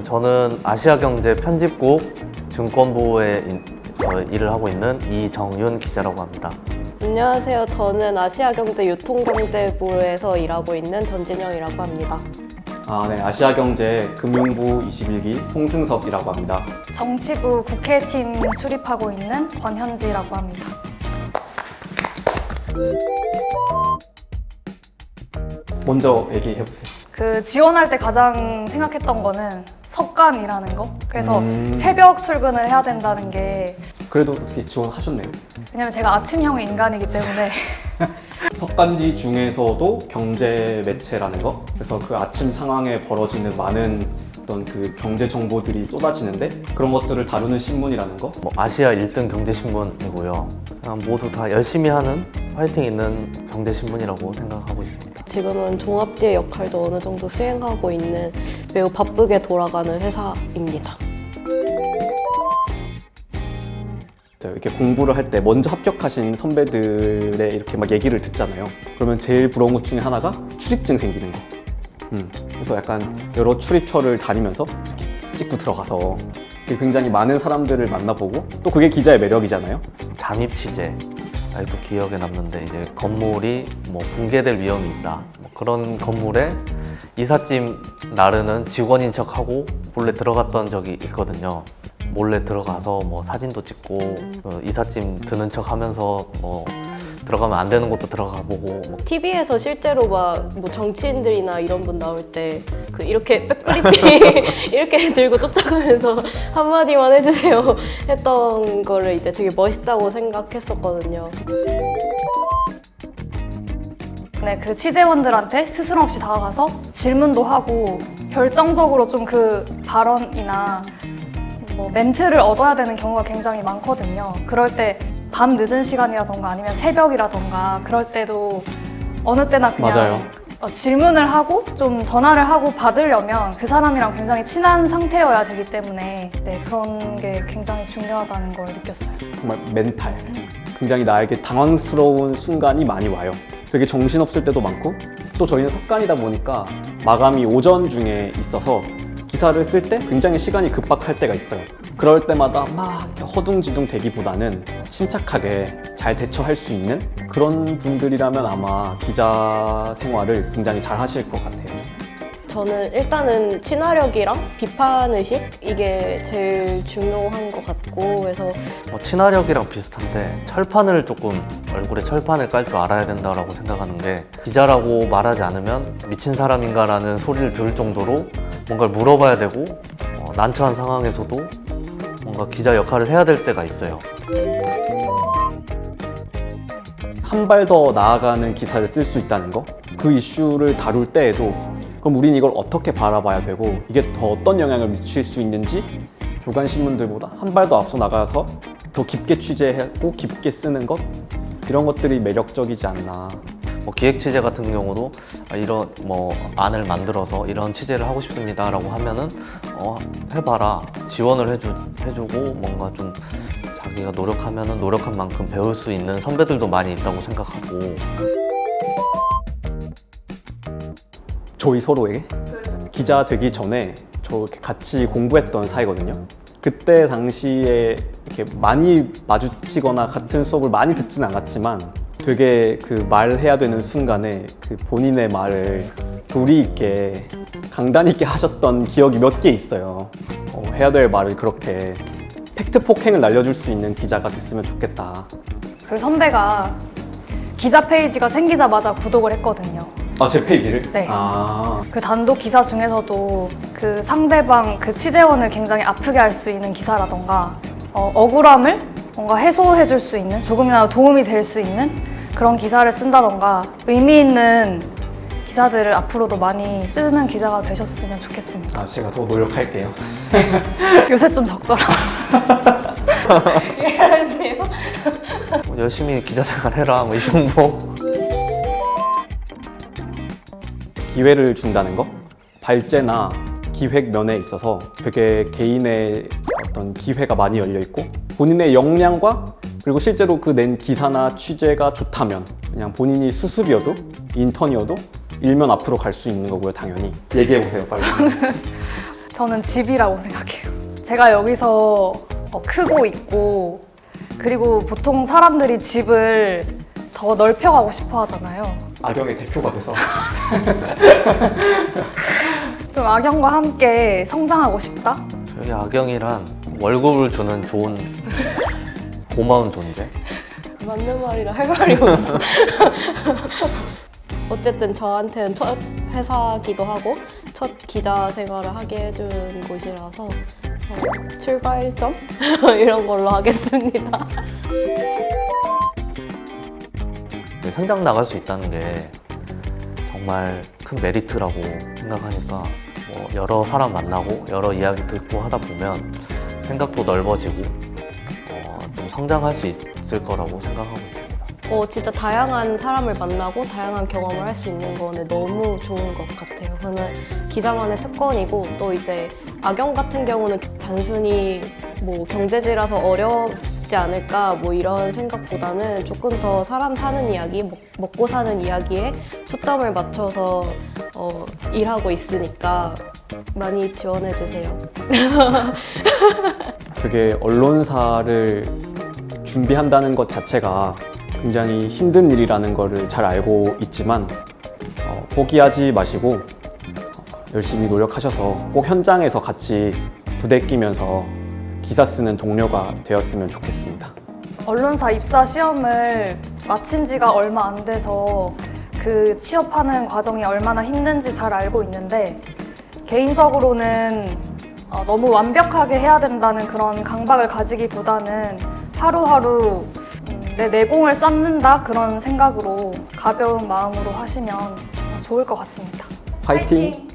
저는 아시아경제 편집국 증권부에서 일을 하고 있는 이정윤 기자라고 합니다. 안녕하세요. 저는 아시아경제 유통경제부에서 일하고 있는 전진영이라고 합니다. 네. 아시아경제 금융부 21기 송승섭이라고 합니다. 정치부 국회팀 출입하고 있는 권현지라고 합니다. 먼저 얘기해보세요. 그 지원할 때 가장 생각했던 거는 석간이라는 거. 그래서 새벽 출근을 해야 된다는 게, 그래도 어떻게 지원하셨네요. 왜냐면 제가 아침형 인간이기 때문에 석간지 중에서도 경제 매체라는 거. 그래서 그 아침 상황에 벌어지는 많은 어떤 그 경제 정보들이 쏟아지는데 그런 것들을 다루는 신문이라는 거. 아시아 1등 경제신문이고요. 그냥 모두 다 열심히 하는 파이팅 있는 경제신문이라고 생각하고 있습니다. 지금은 종합지의 역할도 어느 정도 수행하고 있는 매우 바쁘게 돌아가는 회사입니다. 이렇게 공부를 할 때 먼저 합격하신 선배들의 이렇게 막 얘기를 듣잖아요. 그러면 제일 부러운 것 중에 하나가 출입증 생기는 거. 그래서 약간 여러 출입처를 다니면서 이렇게 찍고 들어가서 굉장히 많은 사람들을 만나보고, 또 그게 기자의 매력이잖아요. 잠입 취재. 아직도 기억에 남는데 이제 건물이 붕괴될 위험이 있다. 그런 건물에 이삿짐 나르는 직원인 척하고 몰래 들어갔던 적이 있거든요. 몰래 들어가서 사진도 찍고 이삿짐 드는 척하면서 들어가면 안 되는 곳도 들어가 보고. TV에서 실제로 정치인들이나 이런 분 나올 때 이렇게 백브리핑 이렇게 들고 쫓아가면서 한마디만 해주세요 했던 거를 이제 되게 멋있다고 생각했었거든요. 네, 그 취재원들한테 스스럼 없이 다가가서 질문도 하고 결정적으로 좀 그 발언이나 멘트를 얻어야 되는 경우가 굉장히 많거든요. 그럴 때 밤 늦은 시간이라던가 아니면 새벽이라던가 그럴 때도 어느 때나 그냥 맞아요. 질문을 하고 좀 전화를 하고 받으려면 그 사람이랑 굉장히 친한 상태여야 되기 때문에 그런 게 굉장히 중요하다는 걸 느꼈어요. 정말 멘탈. 굉장히 나에게 당황스러운 순간이 많이 와요. 되게 정신없을 때도 많고, 또 저희는 석간이다 보니까 마감이 오전 중에 있어서 기사를 쓸 때 굉장히 시간이 급박할 때가 있어요. 그럴 때마다 막 이렇게 허둥지둥 되기보다는 침착하게 잘 대처할 수 있는 그런 분들이라면 아마 기자 생활을 굉장히 잘 하실 것 같아요. 저는 일단은 친화력이랑 비판의식 이게 제일 중요한 것 같고, 그래서 친화력이랑 비슷한데 얼굴에 철판을 깔 줄 알아야 된다고 생각하는 게, 기자라고 말하지 않으면 미친 사람인가라는 소리를 들을 정도로 뭔가를 물어봐야 되고, 난처한 상황에서도 뭔가 기자 역할을 해야 될 때가 있어요. 한 발 더 나아가는 기사를 쓸 수 있다는 거, 그 이슈를 다룰 때에도 그럼 우린 이걸 어떻게 바라봐야 되고 이게 더 어떤 영향을 미칠 수 있는지 조간 신문들보다 한 발 더 앞서 나가서 더 깊게 취재하고 깊게 쓰는 것, 이런 것들이 매력적이지 않나. 기획 취재 같은 경우도 이런 안을 만들어서 이런 취재를 하고 싶습니다라고 하면은 해봐라, 지원을 해주고 뭔가 좀 자기가 노력하면은 노력한 만큼 배울 수 있는 선배들도 많이 있다고 생각하고. 저희 서로에게 기자 되기 전에 이렇게 같이 공부했던 사이거든요. 그때 당시에 이렇게 많이 마주치거나 같은 수업을 많이 듣진 않았지만 되게 그 말해야 되는 순간에 그 본인의 말을 조리 있게 강단 있게 하셨던 기억이 몇 개 있어요. 해야 될 말을 그렇게 팩트 폭행을 날려줄 수 있는 기자가 됐으면 좋겠다. 그 선배가 기자 페이지가 생기자마자 구독을 했거든요. 제 페이지를? 네. 그 단독 기사 중에서도 그 상대방 그 취재원을 굉장히 아프게 할 수 있는 기사라던가 억울함을 뭔가 해소해 줄 수 있는, 조금이나마 도움이 될 수 있는 그런 기사를 쓴다던가 의미 있는 기사들을 앞으로도 많이 쓰는 기자가 되셨으면 좋겠습니다. 제가 더 노력할게요. 요새 좀 적더라. 미안해요. 열심히 기자 생활 해라, 이 정도. 기회를 준다는 거, 발제나 기획 면에 있어서 되게 개인의 어떤 기회가 많이 열려 있고, 본인의 역량과 그리고 실제로 그 낸 기사나 취재가 좋다면 그냥 본인이 수습이어도 인턴이어도 일면 앞으로 갈 수 있는 거고요. 당연히 얘기해 보세요, 빨리. 저는 집이라고 생각해요. 제가 여기서 크고 있고 그리고 보통 사람들이 집을 더 넓혀가고 싶어 하잖아요. 악영의 대표가 돼서 좀 악영과 함께 성장하고 싶다? 저희 악영이란 월급을 주는 좋은 고마운 존재. 맞는 말이라 할 말이 없어. 어쨌든 저한테는 첫 회사기도 하고 첫 기자 생활을 하게 해준 곳이라서 출발점 이런 걸로 하겠습니다. 현장 나갈 수 있다는 게 정말 큰 메리트라고 생각하니까 뭐 여러 사람 만나고 여러 이야기 듣고 하다 보면 생각도 넓어지고 좀 성장할 수 있을 거라고 생각하고 있습니다. 진짜 다양한 사람을 만나고 다양한 경험을 할 수 있는 거는 너무 좋은 것 같아요. 저는 기자만의 특권이고 또 이제 악영 같은 경우는 단순히 뭐 경제지라서 어렵지 않을까 뭐 이런 생각보다는 조금 더 사람 사는 이야기, 먹고 사는 이야기에 초점을 맞춰서 일하고 있으니까 많이 지원해 주세요. 그게 언론사를 준비한다는 것 자체가 굉장히 힘든 일이라는 거를 잘 알고 있지만 포기하지 마시고 열심히 노력하셔서 꼭 현장에서 같이 부대끼면서 기사 쓰는 동료가 되었으면 좋겠습니다. 언론사 입사 시험을 마친 지가 얼마 안 돼서 그 취업하는 과정이 얼마나 힘든지 잘 알고 있는데 개인적으로는 너무 완벽하게 해야 된다는 그런 강박을 가지기보다는 하루하루 내 내공을 쌓는다 그런 생각으로 가벼운 마음으로 하시면 좋을 것 같습니다. 파이팅!